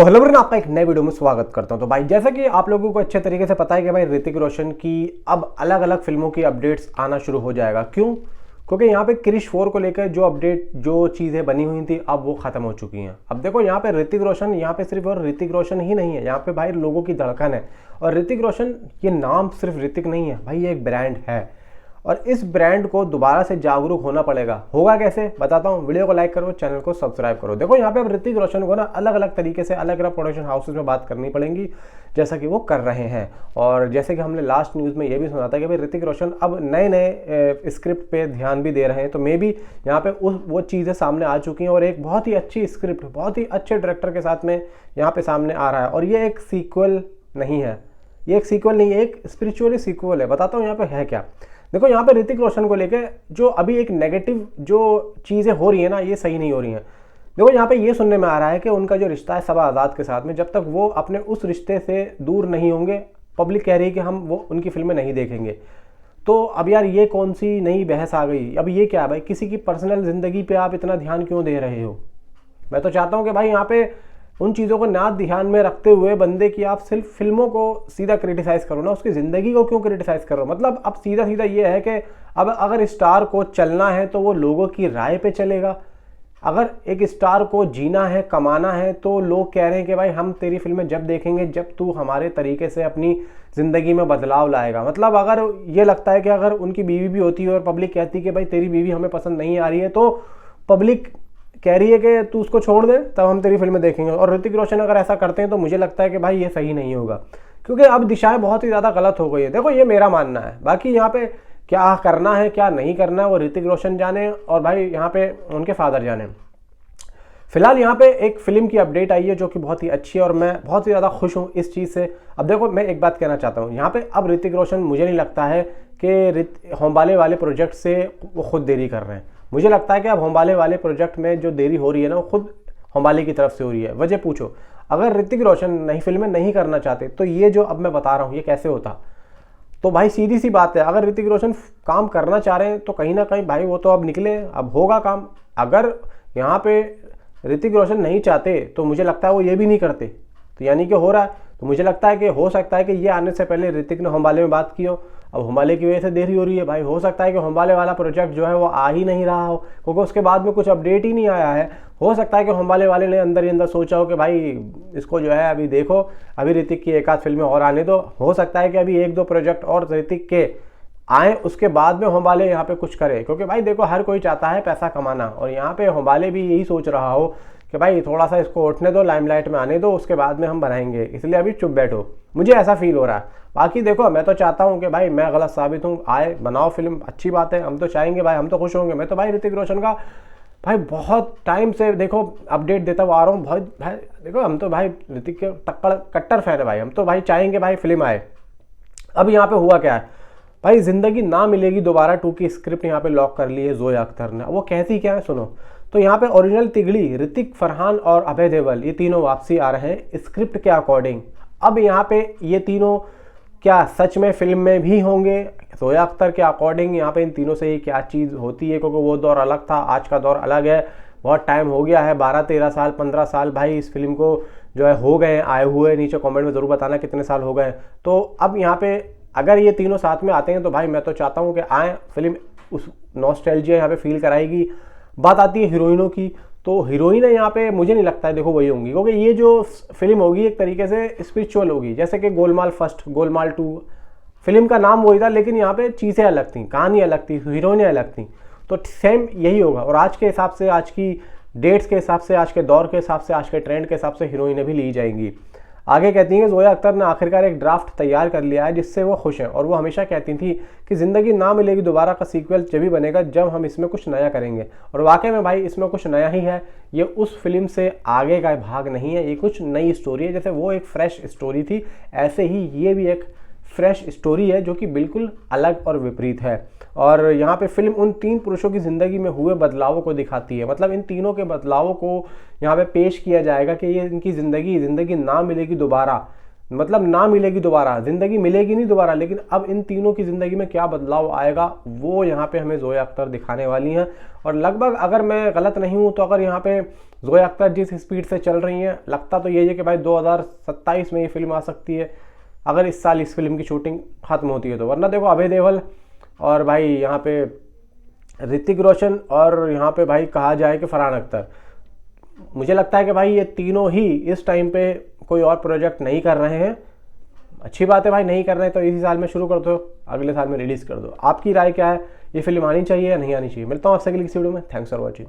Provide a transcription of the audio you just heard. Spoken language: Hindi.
तो हेलो फ्रेंड, आपका एक नए वीडियो में स्वागत करता हूं। तो भाई जैसा कि आप लोगों को अच्छे तरीके से पता है कि भाई ऋतिक रोशन की अब अलग अलग फिल्मों की अपडेट्स आना शुरू हो जाएगा। क्यों? क्योंकि यहाँ पे क्रिश 4 को लेकर जो अपडेट जो चीज़ें बनी हुई थी अब वो खत्म हो चुकी हैं। अब देखो यहाँ पे ऋतिक रोशन, यहाँ पे सिर्फ और ऋतिक रोशन ही नहीं है, यहाँ पे भाई लोगों की धड़कन है। और ऋतिक रोशन ये नाम सिर्फ ऋतिक नहीं है भाई, ये एक ब्रांड है और इस ब्रांड को दोबारा से जागरूक होना पड़ेगा। होगा कैसे बताता हूँ, वीडियो को लाइक करो, चैनल को सब्सक्राइब करो। देखो यहाँ पे अब ऋतिक रोशन को ना अलग अलग तरीके से अलग अलग प्रोडक्शन हाउसेज में बात करनी पड़ेगी, जैसा कि वो कर रहे हैं। और जैसे कि हमने लास्ट न्यूज़ में ये भी सुना था कि भाई ऋतिक रोशन अब नए नए स्क्रिप्ट पे ध्यान भी दे रहे हैं, तो मे बी यहाँ पे वो चीज़ें सामने आ चुकी हैं और एक बहुत ही अच्छी स्क्रिप्ट बहुत ही अच्छे डायरेक्टर के साथ में यहाँ पे सामने आ रहा है। और ये एक सीक्वल नहीं है, ये एक सीक्वल नहीं है, एक स्पिरिचुअली सीक्वल है। बताता हूँ यहाँ पे है क्या। देखो यहाँ पे ऋतिक रोशन को लेके जो अभी एक नेगेटिव जो चीज़ें हो रही है ना, ये सही नहीं हो रही हैं। देखो यहाँ पे ये सुनने में आ रहा है कि उनका जो रिश्ता है सबा आज़ाद के साथ में, जब तक वो अपने उस रिश्ते से दूर नहीं होंगे, पब्लिक कह रही है कि हम वो उनकी फिल्में नहीं देखेंगे। तो अब यार ये कौन सी नई बहस आ गई? अब ये क्या है भाई, किसी की पर्सनल ज़िंदगी पे आप इतना ध्यान क्यों दे रहे हो? मैं तो चाहता हूँ कि भाई यहाँ पे उन चीज़ों को ना ध्यान में रखते हुए बंदे की आप सिर्फ फिल्मों को सीधा क्रिटिसाइज़ करो ना, उसकी ज़िंदगी को क्यों क्रिटिसाइज़ करो। मतलब अब सीधा सीधा ये है कि अब अगर स्टार को चलना है तो वो लोगों की राय पे चलेगा। अगर एक स्टार को जीना है, कमाना है, तो लोग कह रहे हैं कि भाई हम तेरी फिल्में जब देखेंगे जब तू हमारे तरीके से अपनी ज़िंदगी में बदलाव लाएगा। मतलब अगर ये लगता है कि अगर उनकी बीवी भी होती है और पब्लिक कहती है कि भाई तेरी बीवी हमें पसंद नहीं आ रही है, तो पब्लिक कह रही है कि तू उसको छोड़ दे तब हम तेरी फिल्में देखेंगे। और ऋतिक रोशन अगर ऐसा करते हैं तो मुझे लगता है कि भाई ये सही नहीं होगा, क्योंकि अब दिशाएं बहुत ही ज़्यादा गलत हो गई है। देखो ये मेरा मानना है, बाकी यहाँ पे क्या करना है क्या नहीं करना है वो ऋतिक रोशन जाने और भाई यहाँ पे उनके फादर जाने। फिलहाल यहाँ पे एक फिल्म की अपडेट आई है जो कि बहुत ही अच्छी है और मैं बहुत ही ज़्यादा खुश हूँ इस चीज़ से। अब देखो मैं एक बात कहना चाहता हूँ, यहाँ पे अब ऋतिक रोशन मुझे नहीं लगता है कि होमबाले वाले प्रोजेक्ट से वो खुद देरी कर रहे हैं। मुझे लगता है कि अब होमबाले वाले प्रोजेक्ट में जो देरी हो रही है ना, वो खुद होमबाले की तरफ से हो रही है। वजह पूछो, अगर ऋतिक रोशन नई फिल्में नहीं करना चाहते तो ये जो अब मैं बता रहा हूँ ये कैसे होता। तो भाई सीधी सी बात है, अगर ऋतिक रोशन काम करना चाह रहे हैं तो कहीं ना कहीं भाई वो तो अब निकले, अब होगा काम। अगर यहाँ पे ऋतिक रोशन नहीं चाहते तो मुझे लगता है वो ये भी नहीं करते, तो यानी कि हो रहा है। तो मुझे लगता है कि हो सकता है कि ये आने से पहले ऋतिक ने होमबाले में बात की हो, अब होमबाले की वजह से देरी हो रही है। भाई हो सकता है कि होमबाले वाला प्रोजेक्ट जो है वो आ ही नहीं रहा हो, क्योंकि उसके बाद में कुछ अपडेट ही नहीं आया है। हो सकता है कि होमबाले वाले ने अंदर ही अंदर सोचा हो कि भाई इसको जो है अभी देखो, अभी ऋतिक की एक आध फिल्में और आने दो। हो सकता है कि अभी एक दो प्रोजेक्ट और ऋतिक के आए, उसके बाद में होमबाले यहाँ पे कुछ करे। क्योंकि भाई देखो हर कोई चाहता है पैसा कमाना, और यहाँ पे होमबाले भी यही सोच रहा हो कि भाई थोड़ा सा इसको उठने दो, लाइमलाइट में आने दो, उसके बाद में हम बनाएंगे, इसलिए अभी चुप बैठो। मुझे ऐसा फील हो रहा है। बाकी देखो मैं तो चाहता हूँ कि भाई मैं गलत साबित हूँ, आए बनाओ फिल्म, अच्छी बात है, हम तो चाहेंगे भाई, हम तो खुश होंगे। मैं तो भाई ऋतिक रोशन का भाई बहुत टाइम से देखो अपडेट देता हुआ आ रहा हूँ बहुत भाई। देखो हम तो भाई ऋतिक के कट्टर फैन है भाई, हम तो भाई चाहेंगे भाई फिल्म आए। अब यहाँ पे हुआ क्या है भाई, जिंदगी ना मिलेगी दोबारा 2 की स्क्रिप्ट यहाँ पे लॉक कर ली है जोया अख्तर ने। वो कहती क्या है सुनो। तो यहाँ पे ओरिजिनल तिगड़ी, ऋतिक, फरहान और अभय देओल ये तीनों वापसी आ रहे हैं स्क्रिप्ट के अकॉर्डिंग। अब यहाँ पे ये तीनों क्या सच में फिल्म में भी होंगे जोया अख्तर के अकॉर्डिंग? यहाँ पे इन तीनों से ही क्या चीज़ होती है, क्योंकि वो दौर अलग था, आज का दौर अलग है। बहुत टाइम हो गया है, 12-13 साल 15 साल भाई इस फिल्म को जो है हो गए आए हुए। नीचे कॉमेंट में ज़रूर बताना कितने साल हो गए। तो अब यहाँ पे अगर ये तीनों साथ में आते हैं तो भाई मैं तो चाहता हूँ कि आए, फिल्म उस नॉस्टैल्जिया यहाँ पे फील कराएगी। बात आती है हीरोइनों की, तो हीरोइन यहाँ पे मुझे नहीं लगता है देखो वही होंगी, क्योंकि ये जो फिल्म होगी एक तरीके से स्पिरिचुअल होगी। जैसे कि गोलमाल फर्स्ट, गोलमाल 2, फिल्म का नाम वही था लेकिन यहाँ पे चीज़ें अलग थी, कहानी अलग थी, हीरोइनें अलग थी। तो सेम यही होगा। और आज के हिसाब से, आज की डेट्स के हिसाब से, आज के दौर के हिसाब से, आज के ट्रेंड के हिसाब से हीरोइनें भी ली जाएंगी। आगे कहती हैं कि जोया अख्तर ने आखिरकार एक ड्राफ्ट तैयार कर लिया है जिससे वो खुश हैं, और वो हमेशा कहती थी कि ज़िंदगी ना मिलेगी दोबारा का सीक्वल जब भी बनेगा जब हम इसमें कुछ नया करेंगे। और वाकई में भाई इसमें कुछ नया ही है। ये उस फिल्म से आगे का भाग नहीं है, ये कुछ नई स्टोरी है। जैसे वो एक फ्रेश स्टोरी थी, ऐसे ही ये भी एक फ्रेश स्टोरी है जो कि बिल्कुल अलग और विपरीत है। और यहाँ पे फिल्म उन 3 पुरुषों की ज़िंदगी में हुए बदलावों को दिखाती है। मतलब इन तीनों के बदलावों को यहाँ पे पेश किया जाएगा कि ये इनकी ज़िंदगी ना मिलेगी दोबारा। मतलब ना मिलेगी दोबारा, ज़िंदगी मिलेगी नहीं दोबारा, लेकिन अब इन तीनों की ज़िंदगी में क्या बदलाव आएगा वो यहाँ पे हमें ज़ोया अख्तर दिखाने वाली हैं। और लगभग अगर मैं गलत नहीं हूँ तो अगर यहाँ पे ज़ोया अख्तर जिस स्पीड से चल रही हैं, लगता तो यही है कि भाई 2027 में ये फिल्म आ सकती है, अगर इस साल इस फिल्म की शूटिंग ख़त्म होती है तो। वरना देखो अभय देओल और भाई यहाँ पे ऋतिक रोशन और यहाँ पे भाई कहा जाए कि फरहान अख्तर, मुझे लगता है कि भाई ये तीनों ही इस टाइम पे कोई और प्रोजेक्ट नहीं कर रहे हैं। अच्छी बात है भाई, नहीं कर रहे हैं तो इसी साल में शुरू कर दो, अगले साल में रिलीज़ कर दो। आपकी राय क्या है, ये फिल्म आनी चाहिए या नहीं आनी चाहिए? मिलता हूँ आपसे अगली किसी वीडियो में। Thanks for watching.